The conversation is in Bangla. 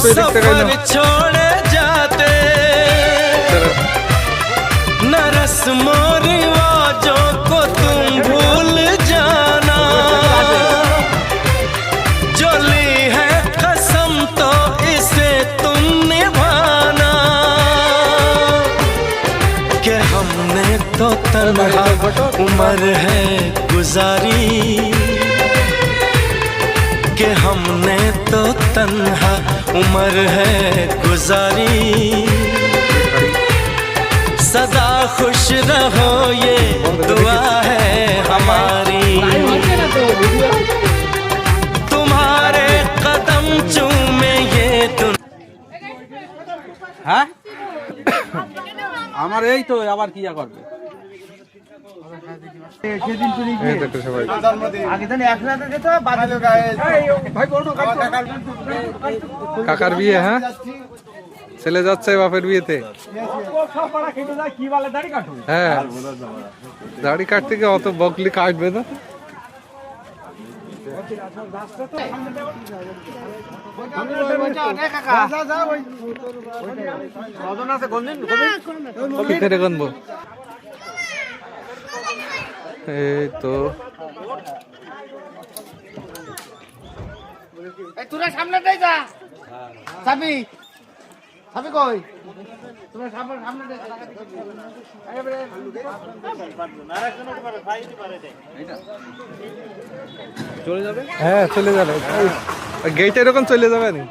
सफर छोड़े जाते न रस्मों रिवाजों को तुम भूल जाना, जो ली है कसम तो इसे तुम निभाना, कि हमने तो तन्हा उम्र है गुजारी, कि हमने तो तन्हा उम्र है गुजारी, सदा खुश रहो ये दुआ है हमारी, तुम्हारे कदम चूमे ये হ্যাঁ আমার এই তো আবার কি করবে কাকার বিয়ে, হ্যাঁ ছেলে যাচ্ছে বাপের বিয়েতে। হ্যাঁ দাড়ি কাটতে গিয়ে অত বকলি কাটবে না। গনবো এই তো তোরা সামনে যা সাবি সাবি কই তোরা সামনে চলে যাবে। হ্যাঁ চলে যাবে, গেটে এরকম চলে যাবে না।